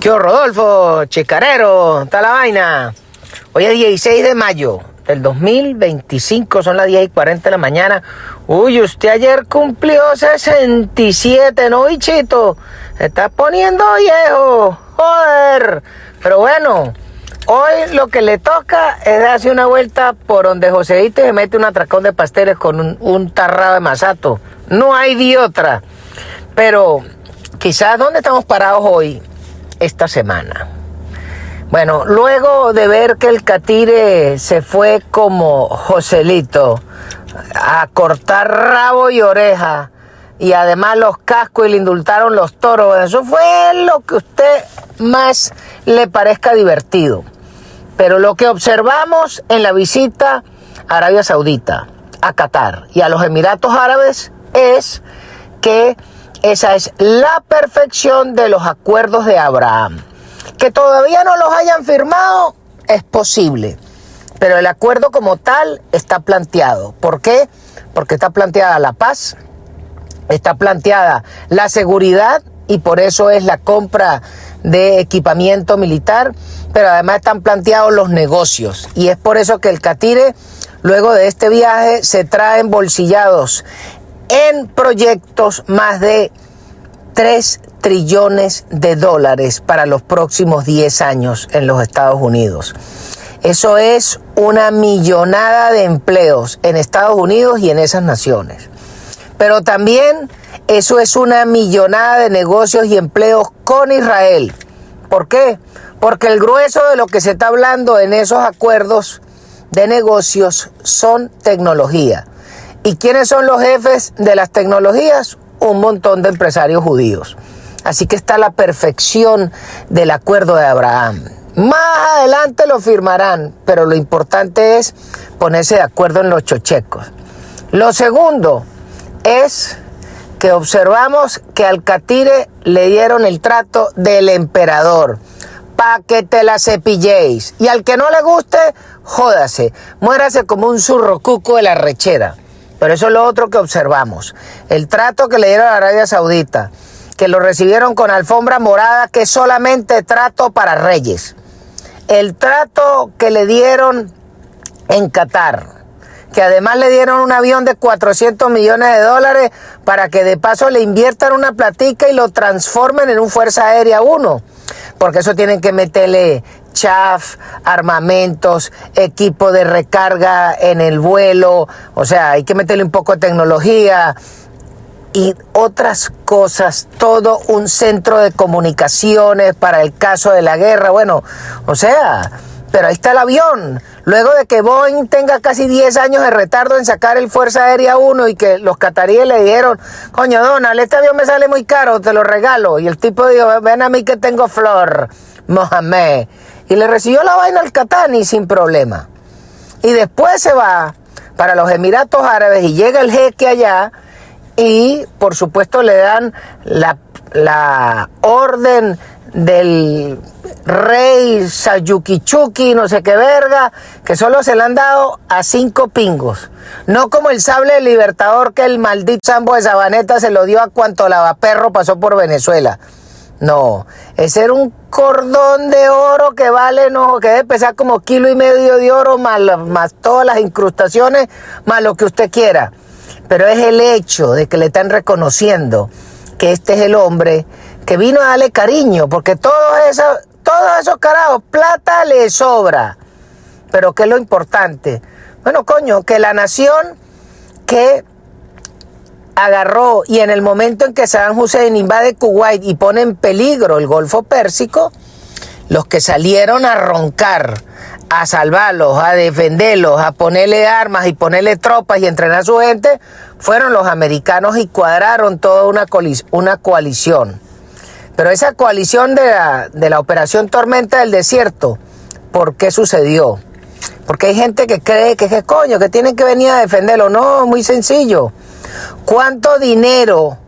¿Qué hubo, Rodolfo? Chicarero, está la vaina. Hoy es 16 de mayo del 2025, son las 10:40 de la mañana. Uy, usted ayer cumplió 67, ¿no, bichito? Se está poniendo viejo, joder. Pero bueno, hoy lo que le toca es darse una vuelta por donde Joséito y se mete un atracón de pasteles con un tarrado de masato. No hay de otra. Pero quizás, ¿dónde estamos parados hoy, esta semana? Bueno, luego de ver que el catire se fue como Joselito a cortar rabo y oreja, y además los cascos, y le indultaron los toros, eso fue lo que a usted más le parezca divertido. Pero lo que observamos en la visita a Arabia Saudita, a Qatar y a los Emiratos Árabes es que esa es la perfección de los acuerdos de Abraham. Que todavía no los hayan firmado es posible, pero el acuerdo como tal está planteado. ¿Por qué? Porque está planteada la paz, está planteada la seguridad, y por eso es la compra de equipamiento militar, pero además están planteados los negocios, y es por eso que el catire, luego de este viaje, se trae embolsillados en proyectos más de 3 trillones de dólares para los próximos 10 años en los Estados Unidos. Eso es una millonada de empleos en Estados Unidos y en esas naciones. Pero también eso es una millonada de negocios y empleos con Israel. ¿Por qué? Porque el grueso de lo que se está hablando en esos acuerdos de negocios son tecnología. ¿Y quiénes son los jefes de las tecnologías? Un montón de empresarios judíos. Así que está la perfección del acuerdo de Abraham. Más adelante lo firmarán, pero lo importante es ponerse de acuerdo en los chochecos. Lo segundo es que observamos que al catire le dieron el trato del emperador, pa' que te la cepilléis. Y al que no le guste, jódase, muérase como un zurrocuco de la rechera. Pero eso es lo otro que observamos. El trato que le dieron a Arabia Saudita, que lo recibieron con alfombra morada, que es solamente trato para reyes. El trato que le dieron en Qatar, que además le dieron un avión de 400 millones de dólares para que de paso le inviertan una platica y lo transformen en un Fuerza Aérea 1. Porque eso tienen que meterle chaff, armamentos, equipo de recarga en el vuelo, o sea, hay que meterle un poco de tecnología y otras cosas, todo un centro de comunicaciones para el caso de la guerra, bueno, o sea, pero ahí está el avión. Luego de que Boeing tenga casi 10 años de retardo en sacar el Fuerza Aérea 1 y que los cataríes le dijeron, coño Donald, este avión me sale muy caro, te lo regalo. Y el tipo dijo, ven a mí que tengo flor, Mohamed. Y le recibió la vaina al Catani sin problema. Y después se va para los Emiratos Árabes y llega el jeque allá y por supuesto le dan la orden del rey Sayukichuki, no sé qué verga, que solo se le han dado a 5 pingos. No como el sable del Libertador, que el maldito Sambo de Sabaneta se lo dio a cuanto lavaperro pasó por Venezuela. No, ese era un cordón de oro que vale, no, que debe pesar como 1,5 kilos de oro, más todas las incrustaciones, más lo que usted quiera. Pero es el hecho de que le están reconociendo que este es el hombre que vino a darle cariño, porque todos esos carajos, plata le sobra. Pero ¿qué es lo importante? Bueno, coño, que la nación que agarró y en el momento en que Saddam Hussein invade Kuwait y pone en peligro el Golfo Pérsico, los que salieron a roncar, a salvarlos, a defenderlos, a ponerle armas y ponerle tropas y entrenar a su gente, fueron los americanos y cuadraron toda una coalición. Pero esa coalición de la Operación Tormenta del Desierto, ¿por qué sucedió? Porque hay gente que cree que coño, que tienen que venir a defenderlo. No, muy sencillo. ¿Cuánto dinero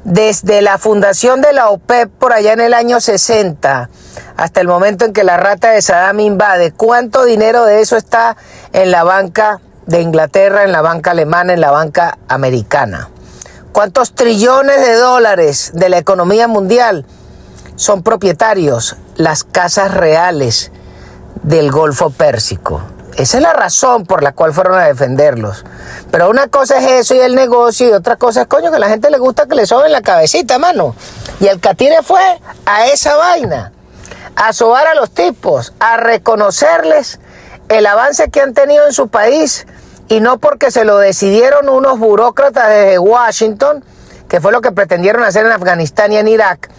desde la fundación de la OPEP por allá en el año 60 hasta el momento en que la rata de Saddam invade, cuánto dinero de eso está en la banca de Inglaterra, en la banca alemana, en la banca americana? ¿Cuántos trillones de dólares de la economía mundial son propietarios las casas reales del Golfo Pérsico. Esa es la razón por la cual fueron a defenderlos. Pero una cosa es eso y el negocio, y otra cosa es, coño, que a la gente le gusta que le soben la cabecita, mano. Y el Catire fue a esa vaina, a sobar a los tipos, a reconocerles el avance que han tenido en su país, y no porque se lo decidieron unos burócratas desde Washington, que fue lo que pretendieron hacer en Afganistán y en Irak,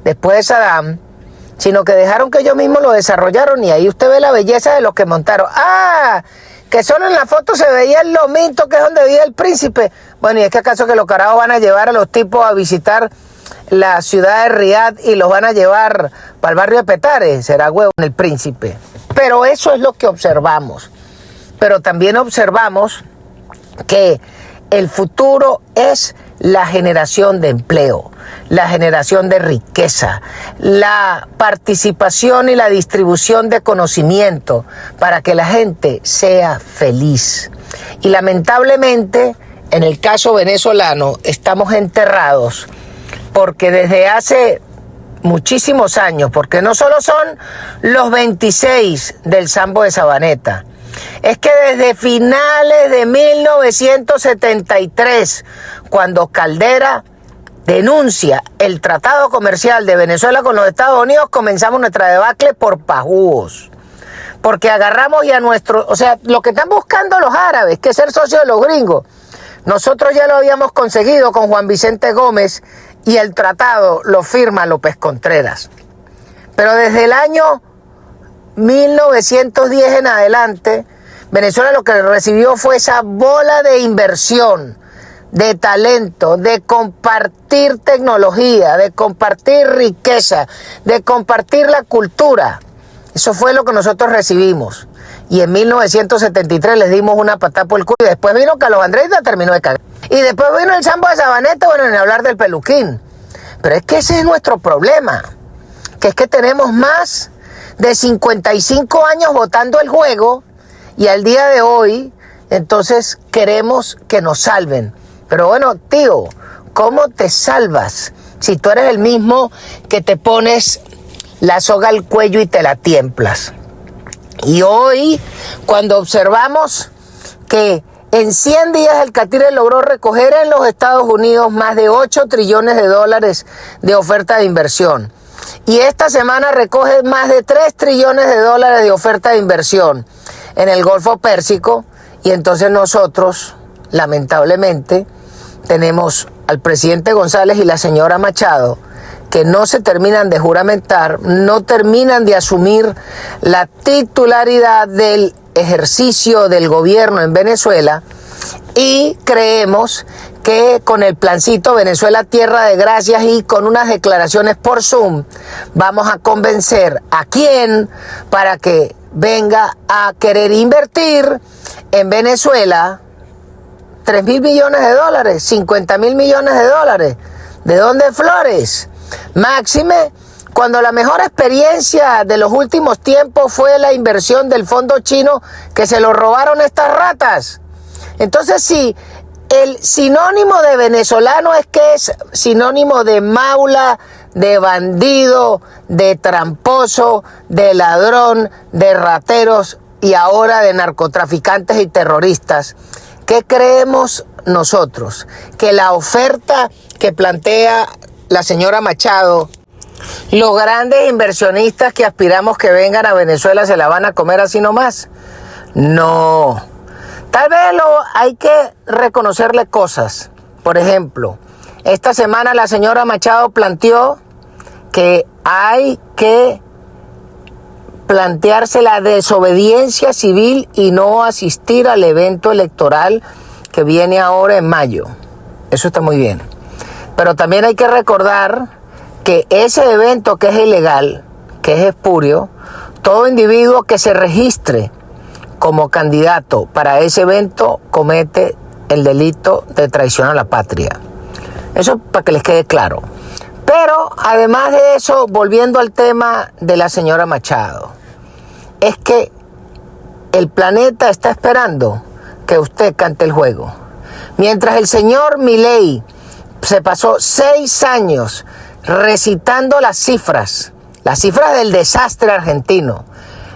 después de Saddam, sino que dejaron que ellos mismos lo desarrollaron, y ahí usted ve la belleza de los que montaron. ¡Ah! Que solo en la foto se veía el lomito, que es donde vivía el príncipe. Bueno, ¿y es que acaso que los carajos van a llevar a los tipos a visitar la ciudad de Riyadh y los van a llevar para el barrio de Petare? Será huevo el príncipe. Pero eso es lo que observamos. Pero también observamos que el futuro es la generación de empleo, la generación de riqueza, la participación y la distribución de conocimiento para que la gente sea feliz. Y lamentablemente, en el caso venezolano, estamos enterrados porque desde hace muchísimos años, porque no solo son los 26 del Sambo de Sabaneta, es que desde finales de 1973, cuando Caldera denuncia el tratado comercial de Venezuela con los Estados Unidos, comenzamos nuestra debacle por pajúos. Porque agarramos ya o sea, lo que están buscando los árabes, que es ser socios de los gringos, nosotros ya lo habíamos conseguido con Juan Vicente Gómez, y el tratado lo firma López Contreras. Pero desde el año 1910 en adelante, Venezuela lo que recibió fue esa bola de inversión, de talento, de compartir tecnología, de compartir riqueza, de compartir la cultura. Eso fue lo que nosotros recibimos. Y en 1973 les dimos una patada por el culo. Y después vino Carlos Andrés y terminó de cagar. Y después vino el Sambo de Sabaneta, bueno, en hablar del peluquín. Pero es que ese es nuestro problema. Que es que tenemos más de 55 años votando el juego, y al día de hoy, entonces queremos que nos salven. Pero bueno, tío, ¿cómo te salvas si tú eres el mismo que te pones la soga al cuello y te la tiemplas? Y hoy, cuando observamos que en 100 días el Catire logró recoger en los Estados Unidos más de 8 trillones de dólares de oferta de inversión, y esta semana recoge más de 3 trillones de dólares de oferta de inversión en el Golfo Pérsico, y entonces nosotros, lamentablemente, tenemos al presidente González y la señora Machado, que no se terminan de juramentar, no terminan de asumir la titularidad del ejercicio del gobierno en Venezuela, y creemos que con el plancito Venezuela Tierra de Gracias y con unas declaraciones por Zoom vamos a convencer a quién para que venga a querer invertir en Venezuela 3.000 millones de dólares, 50.000 millones de dólares. ¿De dónde, Flores? Máxime, cuando la mejor experiencia de los últimos tiempos fue la inversión del fondo chino, que se lo robaron estas ratas. Entonces, sí, el sinónimo de venezolano es que es sinónimo de maula, de bandido, de tramposo, de ladrón, de rateros y ahora de narcotraficantes y terroristas. ¿Qué creemos nosotros? Que la oferta que plantea la señora Machado, los grandes inversionistas que aspiramos que vengan a Venezuela se la van a comer así nomás. No. Tal vez hay que reconocerle cosas. Por ejemplo, esta semana la señora Machado planteó que hay que plantearse la desobediencia civil y no asistir al evento electoral que viene ahora en mayo. Eso está muy bien. Pero también hay que recordar que ese evento que es ilegal, que es espurio, todo individuo que se registre como candidato para ese evento comete el delito de traición a la patria. Eso para que les quede claro. Pero además de eso, volviendo al tema de la señora Machado, es que el planeta está esperando que usted cante el juego. Mientras el señor Milei se pasó 6 años recitando las cifras del desastre argentino,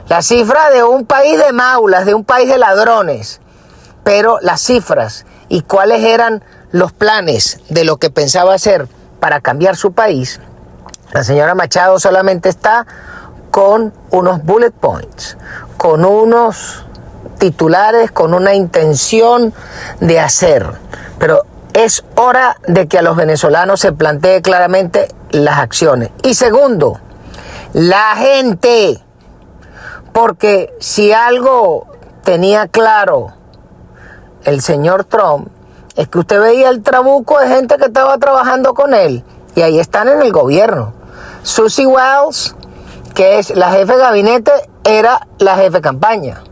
las cifras de un país de maulas, de un país de ladrones, pero las cifras y cuáles eran los planes de lo que pensaba hacer para cambiar su país. La señora Machado solamente está con unos bullet points, con unos titulares, con una intención de hacer. Pero es hora de que a los venezolanos se plantee claramente las acciones. Y segundo, la gente. Porque si algo tenía claro el señor Trump, es que usted veía el trabuco de gente que estaba trabajando con él. Y ahí están en el gobierno. Susie Wells, que es la jefe de gabinete, era la jefe de campaña.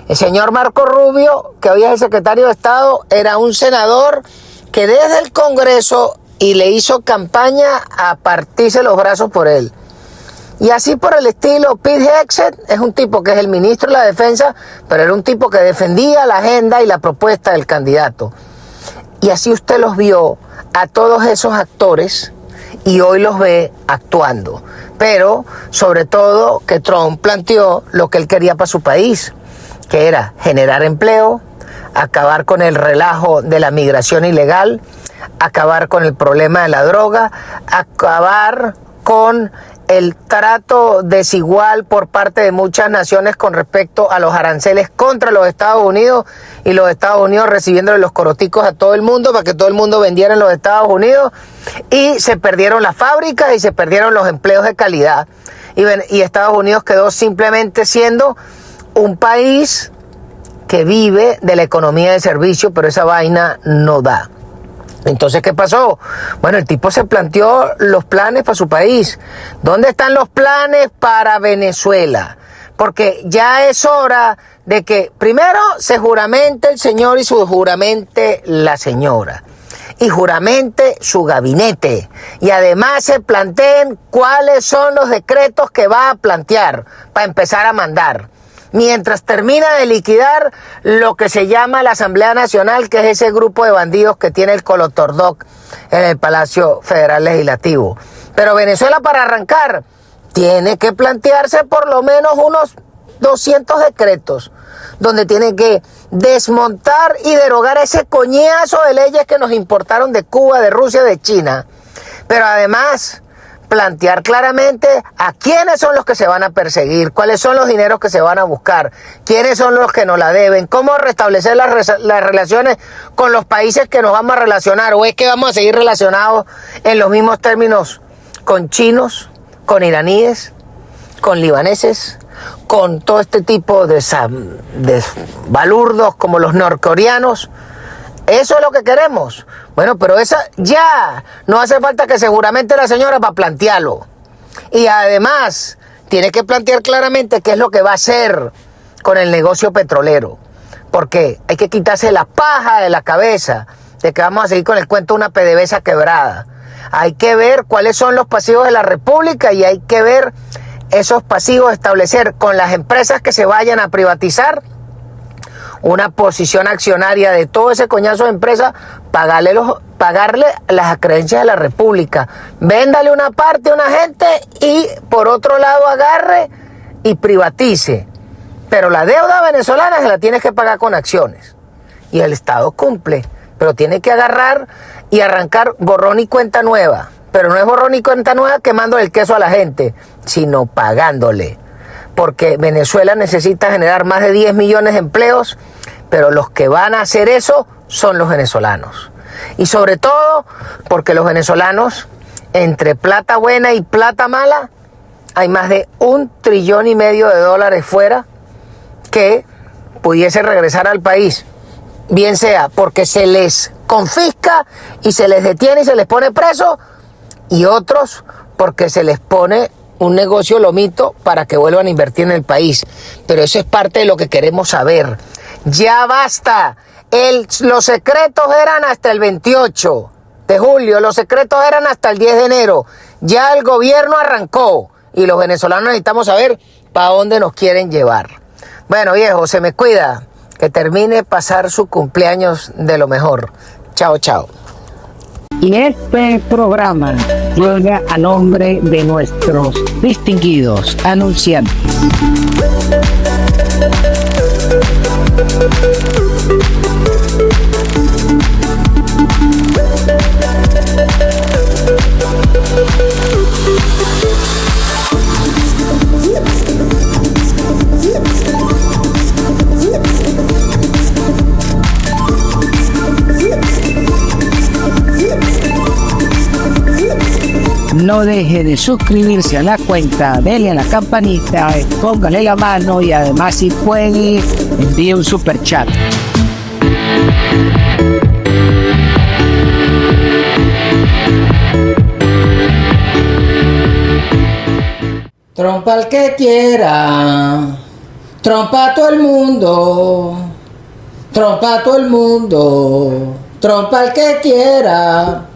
El señor Marco Rubio, que hoy es el secretario de Estado, era un senador que desde el Congreso y le hizo campaña a partirse los brazos por él. Y así por el estilo. Pete Hegseth es un tipo que es el ministro de la Defensa, pero era un tipo que defendía la agenda y la propuesta del candidato. Y así usted los vio a todos esos actores y hoy los ve actuando. Pero sobre todo que Trump planteó lo que él quería para su país, que era generar empleo, acabar con el relajo de la migración ilegal, acabar con el problema de la droga, acabar con el trato desigual por parte de muchas naciones con respecto a los aranceles contra los Estados Unidos y los Estados Unidos recibiéndole los coroticos a todo el mundo para que todo el mundo vendiera en los Estados Unidos, y se perdieron las fábricas y se perdieron los empleos de calidad y Estados Unidos quedó simplemente siendo un país que vive de la economía de servicio, pero esa vaina no da. Entonces, ¿qué pasó? Bueno, el tipo se planteó los planes para su país. ¿Dónde están los planes para Venezuela? Porque ya es hora de que primero se juramente el señor y su juramente la señora. Y juramente su gabinete. Y además se planteen cuáles son los decretos que va a plantear para empezar a mandar. Mientras termina de liquidar lo que se llama la Asamblea Nacional, que es ese grupo de bandidos que tiene el Colotordoc en el Palacio Federal Legislativo. Pero Venezuela, para arrancar, tiene que plantearse por lo menos unos 200 decretos, donde tiene que desmontar y derogar ese coñazo de leyes que nos importaron de Cuba, de Rusia, de China. Pero además plantear claramente a quiénes son los que se van a perseguir, cuáles son los dineros que se van a buscar, quiénes son los que nos la deben, cómo restablecer las relaciones con los países que nos vamos a relacionar, o es que vamos a seguir relacionados en los mismos términos con chinos, con iraníes, con libaneses, con todo este tipo de balurdos como los norcoreanos. Eso es lo que queremos. Bueno, pero esa ya no hace falta que seguramente la señora para plantearlo. Y además tiene que plantear claramente qué es lo que va a hacer con el negocio petrolero. Porque hay que quitarse la paja de la cabeza de que vamos a seguir con el cuento de una PDVSA quebrada. Hay que ver cuáles son los pasivos de la República y hay que ver esos pasivos, establecer con las empresas que se vayan a privatizar una posición accionaria de todo ese coñazo de empresas, pagarle las creencias de la República, véndale una parte a una gente y por otro lado agarre y privatice. Pero la deuda venezolana se la tienes que pagar con acciones y el Estado cumple, pero tiene que agarrar y arrancar borrón y cuenta nueva. Pero no es borrón y cuenta nueva quemando el queso a la gente, sino pagándole. Porque Venezuela necesita generar más de 10 millones de empleos, pero los que van a hacer eso son los venezolanos. Y sobre todo porque los venezolanos, entre plata buena y plata mala, hay más de $1,5 trillón fuera que pudiese regresar al país. Bien sea porque se les confisca y se les detiene y se les pone preso, y otros porque se les pone un negocio lomito para que vuelvan a invertir en el país. Pero eso es parte de lo que queremos saber. Ya basta. Los secretos eran hasta el 28 de julio, los secretos eran hasta el 10 de enero. Ya el gobierno arrancó y los venezolanos necesitamos saber para dónde nos quieren llevar. Bueno, viejo, se me cuida. Que termine pasar su cumpleaños de lo mejor. Chao, chao. Y este programa llega a nombre de nuestros distinguidos anunciantes. No deje de suscribirse a la cuenta, dele a la campanita, póngale la mano y además si puede envíe un super chat. Trompa al que quiera, trompa a todo el mundo, trompa a todo el mundo, trompa al que quiera.